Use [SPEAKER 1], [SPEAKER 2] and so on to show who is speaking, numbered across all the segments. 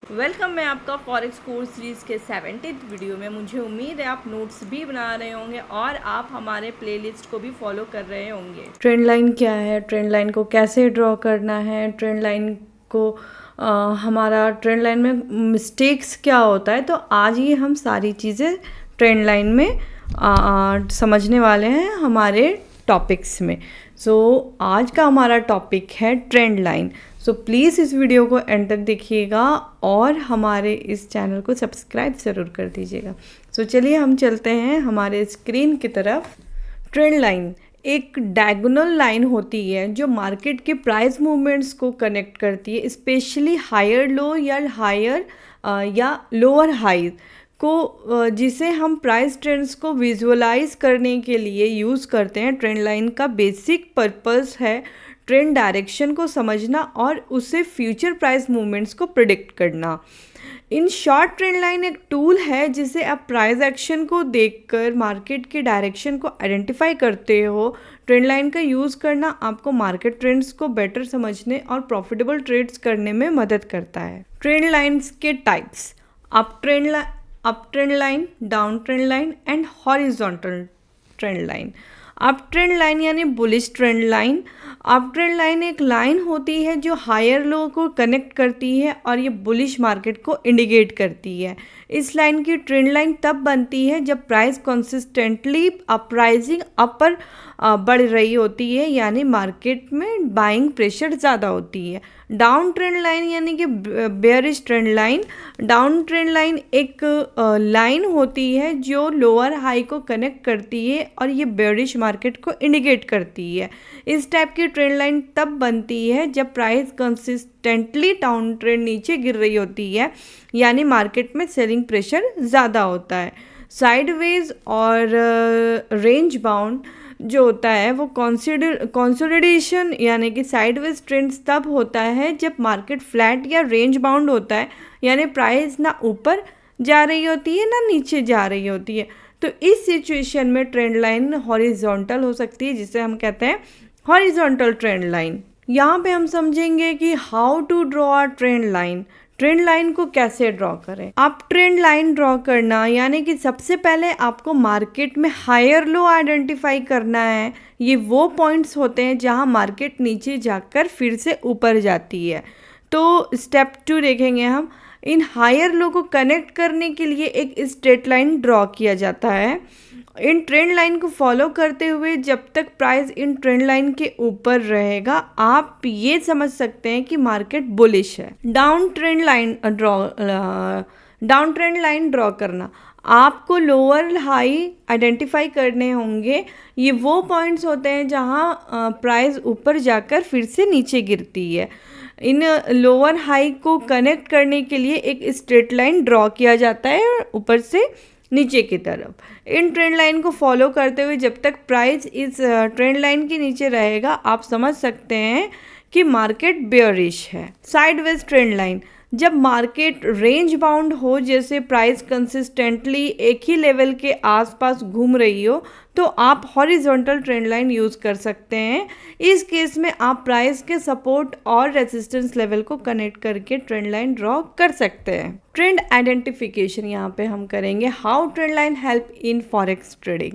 [SPEAKER 1] Welcome. मैं आपका forex course series के 70th वीडियो में। मुझे उम्मीद है आप नोट्स भी बना रहे होंगे और आप हमारे प्लेलिस्ट को भी फॉलो कर रहे होंगे। ट्रेंड लाइन क्या है, ट्रेंड लाइन को कैसे ड्रॉ करना है, ट्रेंड लाइन को हमारा ट्रेंड लाइन में मिस्टेक्स क्या होता है, तो आज ही हम सारी चीज़ें ट्रेंड लाइन में समझने वाले हैं हमारे टॉपिक्स में। आज का हमारा टॉपिक है ट्रेंड लाइन। प्लीज़ इस वीडियो को एंड तक देखिएगा और हमारे इस चैनल को सब्सक्राइब ज़रूर कर दीजिएगा। चलिए हम चलते हैं हमारे स्क्रीन की तरफ। ट्रेंड लाइन एक डायगोनल लाइन होती है जो मार्केट के प्राइस मूवमेंट्स को कनेक्ट करती है, स्पेशली हायर लो या लोअर हाई को, जिसे हम प्राइस ट्रेंड्स को विजुअलाइज करने के लिए यूज़ करते हैं। ट्रेंड लाइन का बेसिक पर्पस है ट्रेंड डायरेक्शन को समझना और उससे फ्यूचर प्राइस मूवमेंट्स को प्रिडिक्ट करना। इन शॉर्ट, ट्रेंड लाइन एक टूल है जिसे आप प्राइस एक्शन को देखकर मार्केट के डायरेक्शन को आइडेंटिफाई करते हो। ट्रेंड लाइन का यूज़ करना आपको मार्केट ट्रेंड्स को बेटर समझने और प्रॉफिटेबल ट्रेड्स करने में मदद करता है। ट्रेंड लाइन्स के types: up trend line, down trend line and horizontal trend line. Up trend line यानी bullish trend line. Up trend line एक लाइन होती है जो हायर लो को कनेक्ट करती है और ये बुलिश मार्केट को इंडिकेट करती है। इस लाइन की ट्रेंड लाइन तब बनती है जब प्राइस कंसिस्टेंटली अपराइजिंग अपर बढ़ रही होती है, यानी मार्केट में बाइंग प्रेशर ज़्यादा होती है। डाउन ट्रेंड लाइन यानी कि bearish trend line. Down trend line एक लाइन होती है जो लोअर हाई को कनेक्ट करती है और ये बेयरिश मार्केट को इंडिकेट करती है। इस टाइप की ट्रेंड लाइन तब बनती है जब प्राइस कंसिस्टेंटली डाउन ट्रेंड नीचे गिर रही होती है, यानी मार्केट में सेलिंग प्रेशर ज़्यादा होता है। साइडवेज और रेंज बाउंड जो होता है वो कंसोलिडेशन यानी कि साइडवेज ट्रेंड्स तब होता है जब मार्केट फ्लैट या रेंज बाउंड होता है, यानी प्राइस ना ऊपर जा रही होती है ना नीचे जा रही होती है। तो इस सिचुएशन में ट्रेंड लाइन हॉरिजॉन्टल हो सकती है, जिसे हम कहते हैं हॉरिजॉन्टल ट्रेंड लाइन। यहाँ पे हम समझेंगे कि how to draw a trend line. Trend line को कैसे ड्रॉ करें। आप ट्रेंड लाइन ड्रॉ करना यानी कि सबसे पहले आपको मार्केट में हायर लो आइडेंटिफाई करना है। ये वो पॉइंट्स होते हैं जहां मार्केट नीचे जाकर फिर से ऊपर जाती है। तो स्टेप 2 देखेंगे हम। इन हायर लो को कनेक्ट करने के लिए एक स्ट्रेट लाइन ड्रॉ किया जाता है। इन ट्रेंड लाइन को फॉलो करते हुए जब तक प्राइस इन ट्रेंड लाइन के ऊपर रहेगा, आप ये समझ सकते हैं कि मार्केट बुलिश है। डाउन ट्रेंड लाइन ड्रॉ करना, आपको लोअर हाई आइडेंटिफाई करने होंगे। ये वो पॉइंट्स होते हैं जहां प्राइस ऊपर जाकर फिर से नीचे गिरती है। इन लोअर हाई को कनेक्ट करने के लिए एक स्ट्रेट लाइन ड्रॉ किया जाता है ऊपर से नीचे की तरफ। इन ट्रेंड लाइन को फॉलो करते हुए जब तक प्राइस इस ट्रेंड लाइन के नीचे रहेगा, आप समझ सकते हैं कि मार्केट बेयरिश है। साइडवेज ट्रेंड लाइन, जब मार्केट रेंज बाउंड हो, जैसे प्राइस कंसिस्टेंटली एक ही लेवल के आसपास घूम रही हो, तो आप हॉरिजॉन्टल ट्रेंड लाइन यूज़ कर सकते हैं। इस केस में आप प्राइस के सपोर्ट और रेजिस्टेंस लेवल को कनेक्ट करके ट्रेंड लाइन ड्रॉ कर सकते हैं। ट्रेंड आइडेंटिफिकेशन यहाँ पे हम करेंगे। How trend line help in forex trading.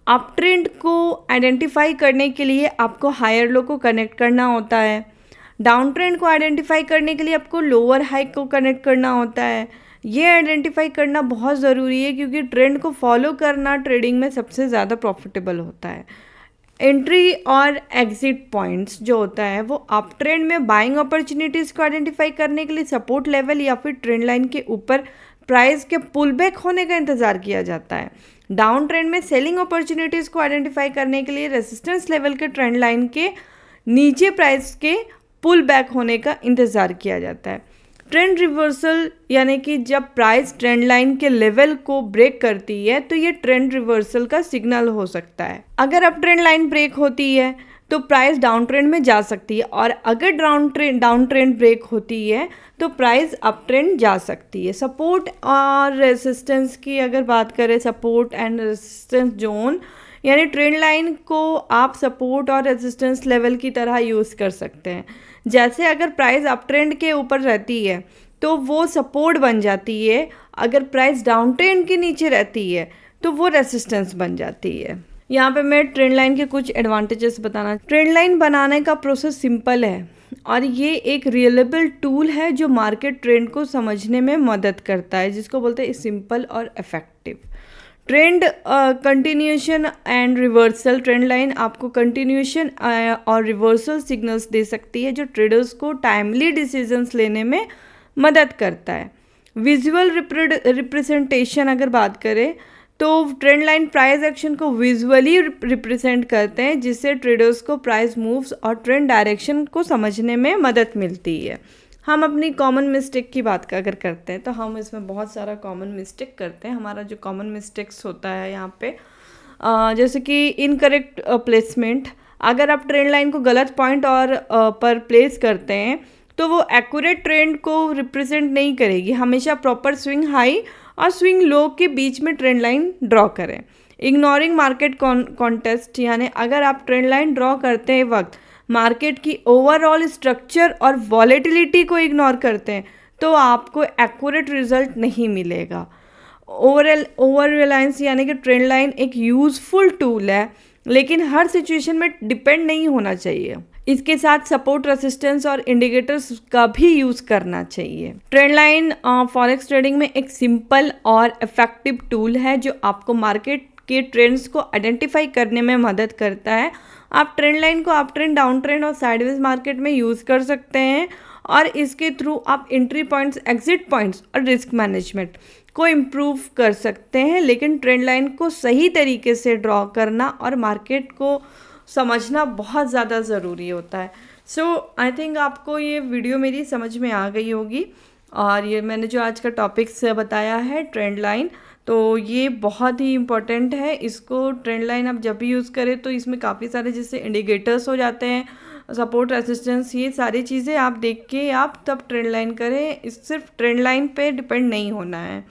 [SPEAKER 1] Up trend को आइडेंटिफाई करने के लिए आपको हायर लो को कनेक्ट करना होता है। डाउन ट्रेंड को आइडेंटिफाई करने के लिए आपको लोअर हाई को कनेक्ट करना होता है। ये आइडेंटिफाई करना बहुत ज़रूरी है क्योंकि ट्रेंड को फॉलो करना ट्रेडिंग में सबसे ज़्यादा प्रॉफिटेबल होता है। एंट्री और एग्जिट पॉइंट्स जो होता है वो अप ट्रेंड में बाइंग अपॉर्चुनिटीज़ को आइडेंटिफाई करने के लिए सपोर्ट लेवल या फिर ट्रेंड लाइन के ऊपर प्राइस के पुल बैक होने का इंतज़ार किया जाता है। डाउन ट्रेंड में सेलिंग अपॉर्चुनिटीज़ को आइडेंटिफाई करने के लिए रेजिस्टेंस लेवल के ट्रेंड लाइन के नीचे प्राइस के पुल बैक होने का इंतज़ार किया जाता है। ट्रेंड रिवर्सल यानी कि जब प्राइस ट्रेंड लाइन के लेवल को ब्रेक करती है तो ये ट्रेंड रिवर्सल का सिग्नल हो सकता है। अगर अब ट्रेंड लाइन ब्रेक होती है तो प्राइस डाउन ट्रेंड में जा सकती है, और अगर डाउन ट्रेंड ब्रेक होती है तो प्राइस अप ट्रेंड जा सकती है। सपोर्ट और रेजिस्टेंस की अगर बात करें, सपोर्ट एंड रेजिस्टेंस जोन यानी ट्रेंड लाइन को आप सपोर्ट और रेजिस्टेंस लेवल की तरह यूज़ कर सकते हैं। जैसे अगर प्राइस अप ट्रेंड के ऊपर रहती है तो वो सपोर्ट बन जाती है। अगर प्राइस डाउन ट्रेंड के नीचे रहती है तो वो रेसिस्टेंस बन जाती है। यहाँ पे मैं ट्रेंड लाइन के कुछ एडवांटेजेस बताना। ट्रेंड लाइन बनाने का प्रोसेस सिंपल है और ये एक रियलेबल टूल है जो मार्केट ट्रेंड को समझने में मदद करता है, जिसको बोलते हैं सिंपल और effective. Trend continuation and reversal. Trend line आपको कंटिन्यूएशन और रिवर्सल सिग्नल्स दे सकती है जो ट्रेडर्स को टाइमली डिसीजंस लेने में मदद करता है। विजुअल रिप्रेजेंटेशन अगर बात करें तो ट्रेंड लाइन प्राइस एक्शन को विजुअली रिप्रेजेंट करते हैं, जिससे ट्रेडर्स को प्राइस मूव्स और ट्रेंड डायरेक्शन को समझने में मदद मिलती है। हम अपनी कॉमन मिस्टेक की बात अगर करते हैं तो हम इसमें बहुत सारा कॉमन मिस्टेक करते हैं। हमारा जो कॉमन मिस्टेक्स होता है यहाँ पे जैसे कि इनकरेक्ट प्लेसमेंट। अगर आप ट्रेंड लाइन को गलत पॉइंट और पर प्लेस करते हैं तो वो एक्यूरेट ट्रेंड को रिप्रेजेंट नहीं करेगी। हमेशा प्रॉपर स्विंग हाई और स्विंग लो के बीच में ट्रेंड लाइन ड्रॉ करें। इग्नोरिंग मार्केट कॉन्टेस्ट, यानी अगर आप ट्रेंड लाइन ड्रॉ करते वक्त मार्केट की ओवरऑल स्ट्रक्चर और वॉलेटिलिटी को इग्नोर करते हैं तो आपको एक्यूरेट रिजल्ट नहीं मिलेगा। ओवर रिलायंस, यानी कि ट्रेंड लाइन एक यूजफुल टूल है लेकिन हर सिचुएशन में डिपेंड नहीं होना चाहिए। इसके साथ सपोर्ट, रेसिस्टेंस और इंडिकेटर्स का भी यूज़ करना चाहिए। ट्रेंड लाइन फॉरेक्स ट्रेडिंग में एक सिंपल और इफेक्टिव टूल है जो आपको मार्केट के ट्रेंड्स को आइडेंटिफाई करने में मदद करता है। आप ट्रेंड लाइन को अप ट्रेंड, डाउन ट्रेंड और साइडवेज मार्केट में यूज़ कर सकते हैं और इसके थ्रू आप एंट्री पॉइंट्स, एग्जिट पॉइंट्स और रिस्क मैनेजमेंट को इम्प्रूव कर सकते हैं। लेकिन ट्रेंड लाइन को सही तरीके से ड्रॉ करना और मार्केट को समझना बहुत ज़्यादा ज़रूरी होता है। सो आई थिंक आपको ये वीडियो मेरी समझ में आ गई होगी और ये मैंने जो आज का टॉपिक्स बताया है ट्रेंड लाइन, तो ये बहुत ही इम्पोर्टेंट है। इसको ट्रेंड लाइन आप जब भी यूज़ करें तो इसमें काफ़ी सारे जैसे इंडिकेटर्स हो जाते हैं, सपोर्ट, रेसिस्टेंस, ये सारी चीज़ें आप देख के आप तब ट्रेंड लाइन करें। इस सिर्फ ट्रेंड लाइन पे डिपेंड नहीं होना है।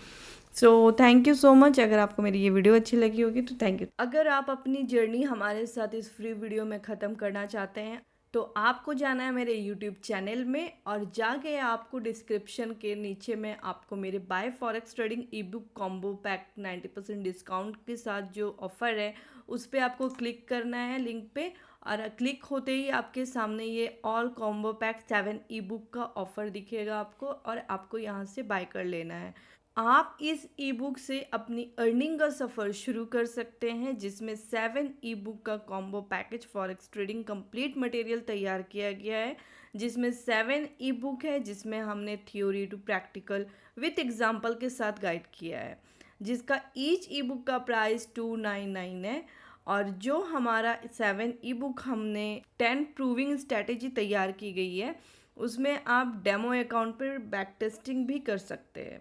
[SPEAKER 1] So thank you so much. अगर आपको मेरी ये वीडियो अच्छी लगी होगी तो थैंक यू। अगर आप अपनी जर्नी हमारे साथ इस फ्री वीडियो में ख़त्म करना चाहते हैं तो आपको जाना है मेरे YouTube चैनल में और जाके आपको डिस्क्रिप्शन के नीचे में आपको मेरे buy forex trading e book combo pack 90% discount के साथ जो ऑफ़र है उस पर आपको क्लिक करना है लिंक पे, और क्लिक होते ही आपके सामने ये ऑल कॉम्बो पैक 7 ई बुक का ऑफ़र दिखेगा आपको और आपको यहाँ से बाय कर लेना है। आप इस ई बुक से अपनी अर्निंग का सफ़र शुरू कर सकते हैं, जिसमें 7 ई बुक का combo package forex trading complete material तैयार किया गया है, जिसमें 7 ई बुक है जिसमें हमने theory to practical with example के साथ गाइड किया है, जिसका ईच ई बुक का प्राइस 299 है। और जो हमारा 7 ई बुक हमने 10 प्रूविंग स्ट्रैटेजी तैयार की गई है उसमें आप डेमो अकाउंट पर बैक टेस्टिंग भी कर सकते हैं।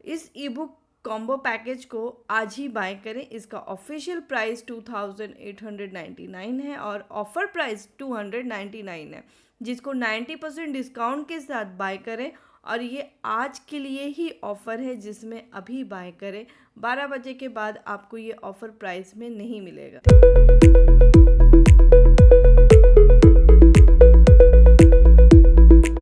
[SPEAKER 1] इस ई बुक कॉम्बो पैकेज को आज ही बाय करें। इसका ऑफिशियल प्राइस 2899 है और ऑफ़र प्राइस 299 है, जिसको 90% डिस्काउंट के साथ बाय करें। और ये आज के लिए ही ऑफ़र है जिसमें अभी बाय करें, 12 बजे के बाद आपको ये ऑफ़र प्राइस में नहीं मिलेगा।